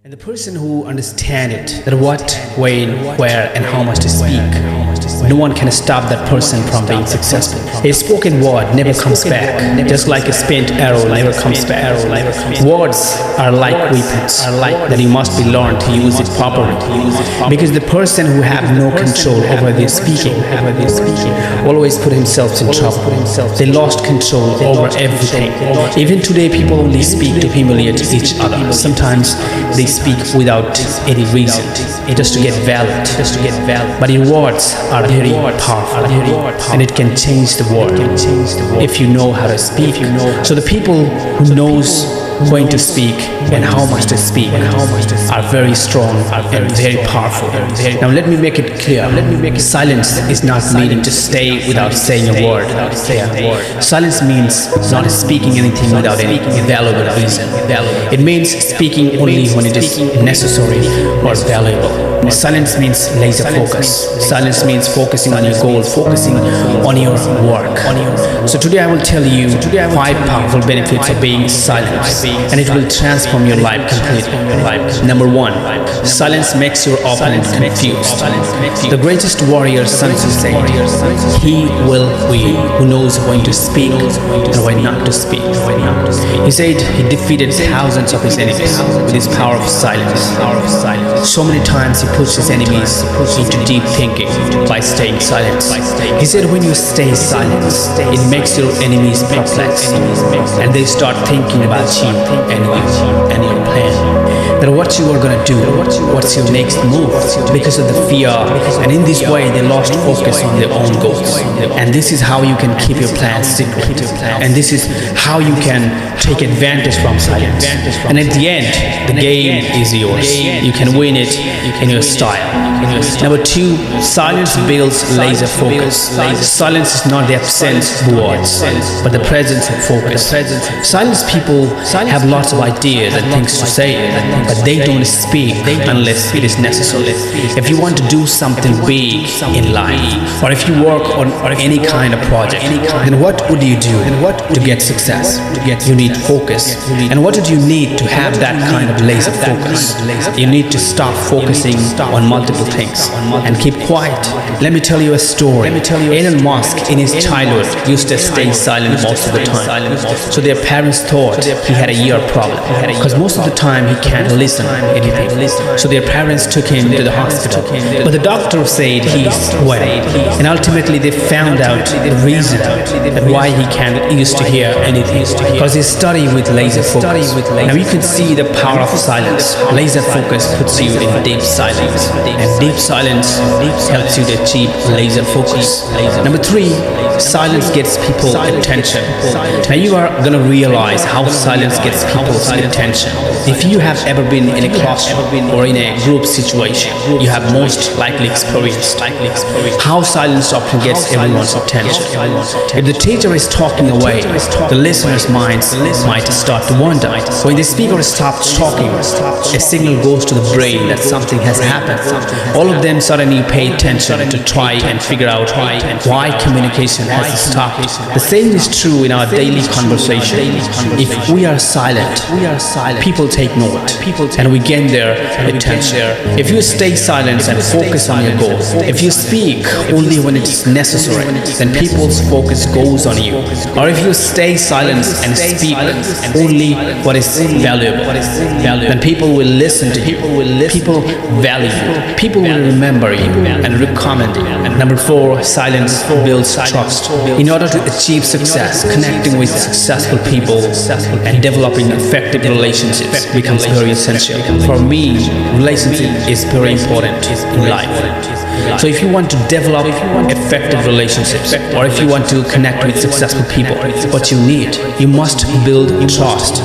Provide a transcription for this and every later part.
And the person who understands it, that what, when, where, and how much to speak, no one can stop that person from being successful. A spoken word never comes back, just like a spent arrow never comes back. Words are like weapons, that you must be learned to use it properly. Because the person who have no control over their speaking always put himself in trouble. They lost control over everything. Even today, people only speak to humiliate each other. Sometimes they speak without any reason, just to get valid. But your words are very powerful, and it can change the world if you know how to speak. So the people who knows when to speak and how much to speak are very strong and very powerful. Now let me make it clear. Silence is not meaning to stay without saying a word. Silence means not speaking anything without any valuable reason. It means speaking only when it is necessary or valuable. Silence means laser focus. Silence means focusing on your goal, focusing on your work. So today I will tell you 5 powerful benefits of being silent, and it will transform your life completely. Number 1, silence makes your opponent confused. The greatest warrior, Sun Tzu, said, "He will win who knows when to speak and when not to speak." He said he defeated thousands of his enemies with his power of silence. So many times he puts his enemies into deep thinking by staying silent. He said when you stay silent, it makes your enemies perplexed, and they start thinking about you and your plan. That what you are going to do, what's your next move, because of the fear, and in this way they lost focus on their own goals. And this is how you can keep your plans secret, and this is how you can take advantage from silence. And at the end, the game is yours. You can win it in your style. Number 2, silence builds laser focus. Silence is not the absence of words, but the presence of focus. Silence people have lots of ideas and things to say, but they don't speak unless it is necessary. If you want to do something big in life, or if you work on any kind of project, then what would you do to get success? You need focus. And what do you need to have that kind of laser focus? You need to stop focusing on multiple things and keep quiet. Let me tell you a story. Elon Musk in his childhood used to stay silent most of the time. So their parents thought he had a ear problem, because most of the time he can't listen anything. So their parents took him to the hospital, but the doctor said he's well, and ultimately they found out the reason that why he can't used to hear anything, because he studied with laser focus. Now you can see the power of silence. Laser focus puts you in deep silence, and deep silence helps you to achieve laser focus. Number 3, silence gets people's attention. Now you are going to realize how silence gets people's attention. If you have ever been in a classroom or in a group situation, you have most likely experienced how silence often gets everyone's attention. If the teacher is talking away, the listener's minds might start to wander. When the speaker stops talking, a signal goes to the brain that something has happened. All of them suddenly pay attention to try and figure out why communication has stopped. The same is true in our daily conversation. If we are silent, people take note, and we gain their attention. If you stay silent and focus on your goal, if you speak only when it is necessary, then people's focus goes on you. Or if you stay silent and speak only what is valuable, then people will listen to you. People value you. People will remember you and recommend you. Number 4, silence builds trust. In order to achieve success, connecting with successful people and developing effective relationships becomes very essential. For me, relationship is very important in life. So if you want to develop effective relationships, or if you want to connect with successful people, what you need, you must build trust.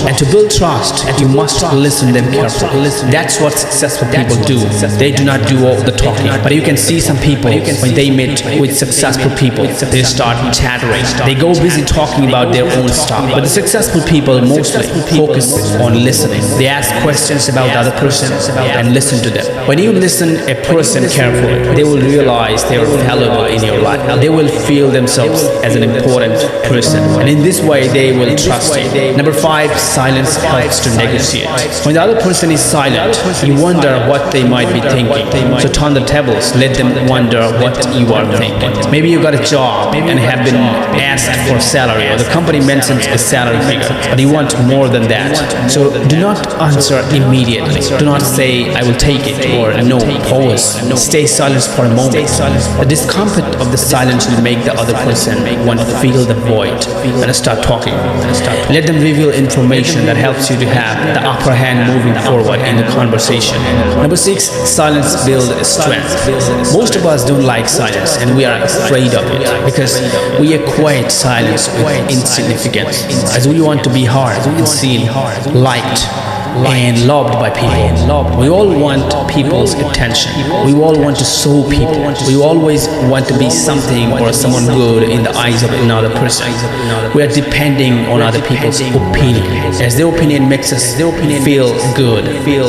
And to build trust, you must listen to them carefully. That's what successful people do. They do not do all the talking. But you can see some people, when they meet with successful people, they start chattering. They go busy talking about their own stuff. But the successful people mostly focus on listening. They ask questions about the other person and listen to them. When you listen a person carefully, carefully, they will realize they are valuable in your life. They will feel themselves as an important person, and in this way they will trust you. Number 5, silence helps to negotiate. When the other person is silent, you wonder what they might be thinking. So turn the tables, let them wonder what you are thinking. Maybe you got a job and have been asked for salary, or the company mentions a salary figure, but you want more than that. So do not answer immediately. Do not say I will take it, or no, pause. Stay silent for a moment. The discomfort of the silence will make the other person want to fill the void and start talking. Let them reveal information that helps you to have the upper hand moving forward in the conversation. Number 6, silence builds strength. Most of us don't like silence, and we are afraid of it because we equate silence with insignificance, as we want to be heard and seen, liked, and loved by people. We all want people's attention. We all want to show people. We always want to be something or someone good in the eyes of another person. We are depending on other people's opinion, as their opinion makes us feel good.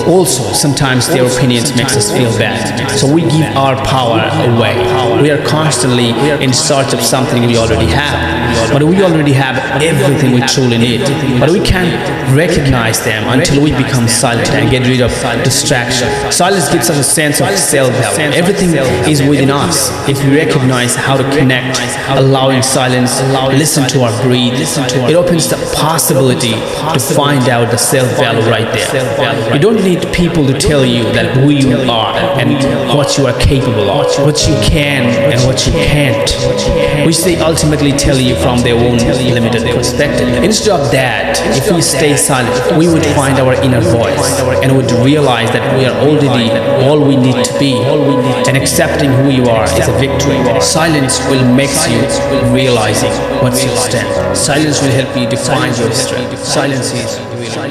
Also, sometimes their opinions makes us feel bad. So we give our power away. We are constantly in search of something we already have. But we already have everything we truly need. But we can't recognize them until we become silent and get rid of distraction. Silence gives us a sense of self-value. Everything is within us. If we recognize how to connect, allowing silence, listen to our breathe, it opens the possibility to find out the self-value right there. You don't need people to tell you that who you are and what you are capable of, what you can and what you can't, which they ultimately tell you from their own limited perspective. Instead of that, if we stay silent, we would find our inner voice and would realize that we are already all we need to be, and accepting who you are is a victory. Silence will make you realizing what you stand. Silence will help you define your strength. Silence is real.